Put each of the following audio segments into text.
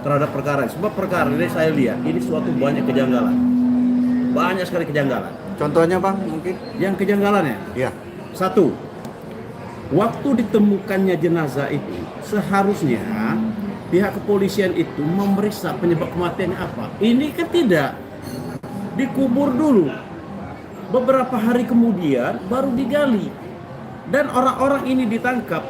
terhadap perkara ini. Sebab perkara ini saya lihat ini suatu banyak kejanggalan, banyak sekali kejanggalan. Contohnya Bang mungkin? Yang kejanggalannya, Iya. satu, waktu ditemukannya jenazah itu seharusnya pihak kepolisian itu memeriksa penyebab kematiannya apa. Ini kan tidak, dikubur dulu, beberapa hari kemudian baru digali. Dan orang-orang ini ditangkap,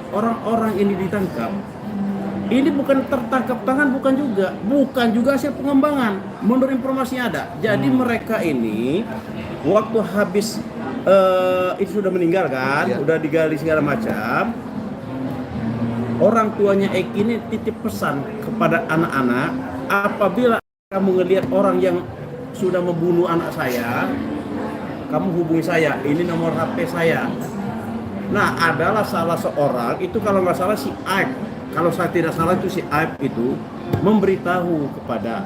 ini bukan tertangkap tangan, bukan juga hasil pengembangan menurut informasi yang ada. Jadi mereka ini waktu habis itu sudah meninggal kan, udah digali segala macam. Orang tuanya Eki ini titip pesan kepada anak-anak, apabila kamu ngelihat orang yang sudah membunuh anak saya, kamu hubungi saya, ini nomor HP saya. Nah, adalah salah seorang, itu kalau nggak salah si Aib, kalau saya tidak salah itu si Aib itu memberitahu kepada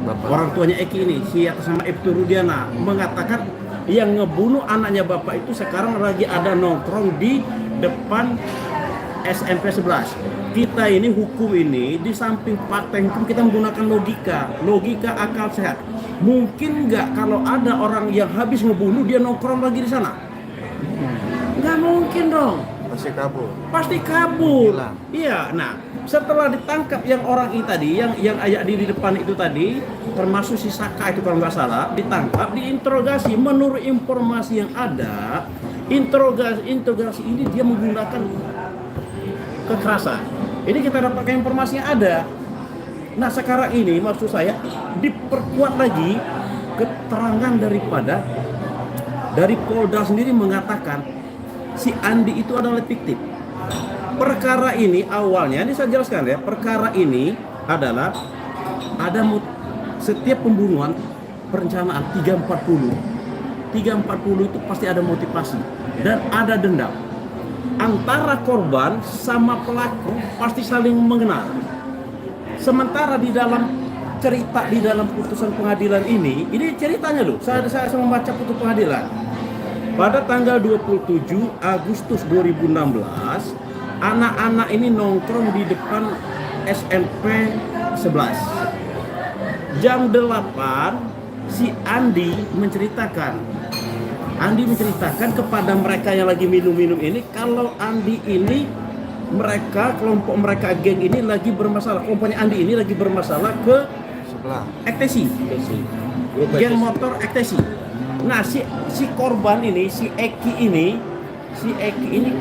Bapak. orang tuanya Eki ini, si atas nama Ibtu Rudiana, mengatakan yang ngebunuh anaknya bapak itu sekarang lagi ada nongkrong di depan SMP 11. Kita ini hukum ini di samping praktek hukum kita menggunakan logika akal sehat. Mungkin nggak kalau ada orang yang habis ngebunuh dia nongkrong lagi di sana? Nggak mungkin dong. Pasti kabur. Iya. Nah, setelah ditangkap yang orang ini tadi, yang ayat di depan itu tadi, termasuk si Saka itu kalau nggak salah, ditangkap, diinterogasi. Menurut informasi yang ada, interogasi ini dia menggunakan kekerasan. Ini kita dapatkan informasi yang ada. Nah, sekarang ini maksud saya diperkuat lagi keterangan dari Polda sendiri mengatakan si Andi itu adalah fiktif. Perkara ini awalnya, ini saya jelaskan ya, perkara ini adalah ada setiap pembunuhan perencanaan 340 itu pasti ada motivasi dan ada dendam. Antara korban sama pelaku pasti saling mengenal. Sementara di dalam cerita, di dalam putusan pengadilan ini ceritanya loh, saya membaca putusan pengadilan. Pada tanggal 27 Agustus 2016, anak-anak ini nongkrong di depan SMP 11. Jam 8, si Andi menceritakan kepada mereka yang lagi minum-minum ini, kalau Andi ini, kelompok mereka, geng ini lagi bermasalah, kelompoknya Andi ini lagi bermasalah ke ektasi, geng motor ektasi. Nah, si korban ini, si Eki ini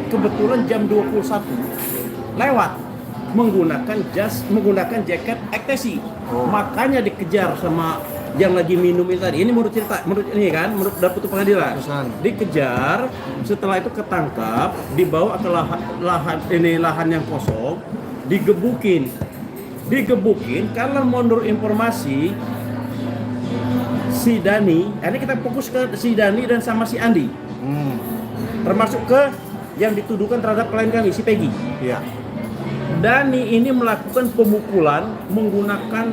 kebetulan jam 21 lewat menggunakan jaket ektasi. Makanya dikejar sama yang lagi minum ini tadi. Ini menurut putusan pengadilan. Dikejar, setelah itu ketangkap, dibawa ke lahan yang kosong, digebukin. Karena menurut informasi si Dani, ini kita fokus ke si Dani dan sama si Andi, termasuk ke yang dituduhkan terhadap klien kami, si Peggy. Iya. Dani ini melakukan pemukulan menggunakan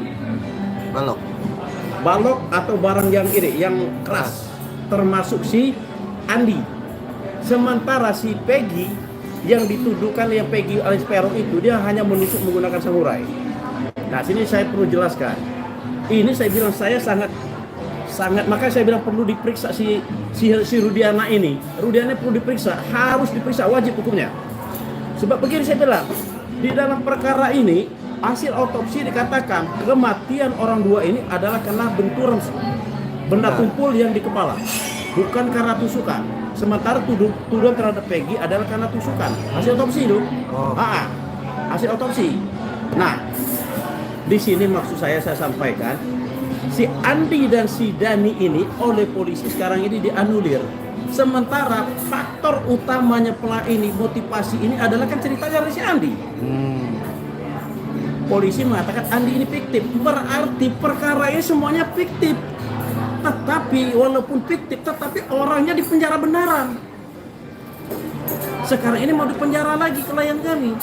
balok atau barang yang keras, termasuk si Andi. Sementara si Peggy yang dituduhkan, yang Peggy alias Peron itu, dia hanya menusuk menggunakan samurai. Nah, sini saya perlu jelaskan. Ini saya bilang saya sangat, makanya saya bilang perlu diperiksa si Rudiana ini. Rudiana perlu diperiksa, harus diperiksa, wajib hukumnya. Sebab begini saya bilang, di dalam perkara ini hasil otopsi dikatakan kematian orang dua ini adalah karena benturan benda tumpul yang di kepala, bukan karena tusukan. Sementara tuduhan terhadap Peggy adalah karena tusukan. Hasil otopsi itu, hasil otopsi. Nah, di sini maksud saya sampaikan, si Andi dan si Dani ini oleh polisi sekarang ini dianulir. Sementara faktor utamanya ini, motivasi ini adalah kan ceritanya dari si Andi. Polisi mengatakan Andi ini fiktif, berarti perkara ini semuanya fiktif. Tetapi walaupun fiktif, tetapi orangnya di penjara beneran. Sekarang ini mau dipenjara lagi klien kami.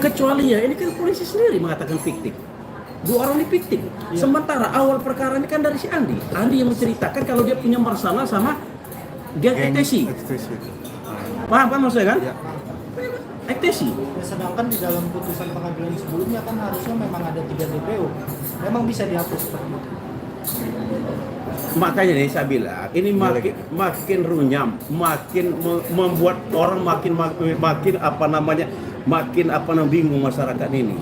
Kecuali ya, ini kan polisi sendiri mengatakan fiktif. Dua orang ini fiktif. Sementara awal perkara ini kan dari si Andi. Andi yang menceritakan kalau dia punya masalah sama geng ektasi. Paham maksudnya kan? Ya. Ektesi. Ya, sedangkan di dalam putusan pengadilan sebelumnya kan harusnya memang ada 3 DPO. Memang bisa dihapus seperti itu. Makanya nih saya bilang ini makin runyam, makin membuat orang makin bingung masyarakat ini.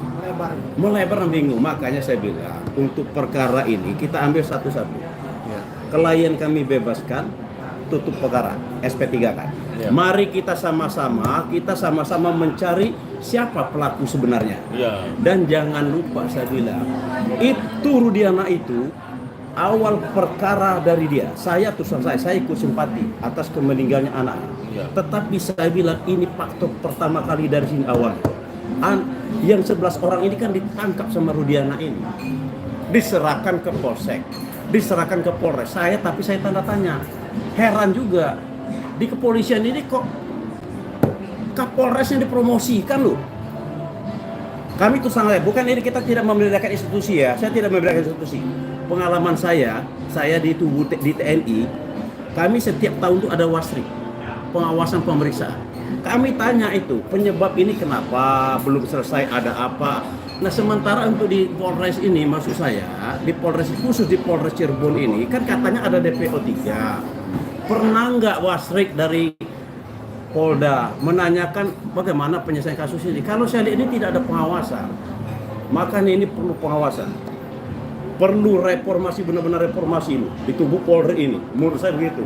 Melebar dan bingung. Makanya saya bilang untuk perkara ini kita ambil satu-satu. Ya. Klien kami bebaskan, tutup perkara, SP3 kan. Ya. Mari kita sama-sama mencari siapa pelaku sebenarnya. Ya. Dan jangan lupa saya bilang, itu Rudiana itu awal perkara dari dia. Saya ikut simpati atas meninggalnya anak. Ya. Tetapi saya bilang ini faktor pertama kali dari sini awal. Yang 11 orang ini kan ditangkap sama Rudiana ini. Diserahkan ke Polsek, diserahkan ke Polres. Tapi saya tanda tanya. Heran juga. Di kepolisian ini kok Kapolresnya dipromosikan loh. Kami itu sangat, bukan ini kita tidak membedakan institusi ya. Saya tidak membedakan institusi. Pengalaman saya di tubuh di TNI, kami setiap tahun itu ada wasrik, pengawasan pemeriksaan. Kami tanya itu penyebab ini kenapa belum selesai, ada apa. Nah sementara untuk di Polres ini maksud saya di Polres khusus di Polres Cirebon ini kan katanya ada DPO 3. Pernah nggak wasrik dari Polda menanyakan bagaimana penyelesaian kasus ini? Kalau saya lihat ini tidak ada pengawasan, makanya ini perlu pengawasan, perlu reformasi, benar-benar reformasi di tubuh Polri ini. Menurut saya begitu.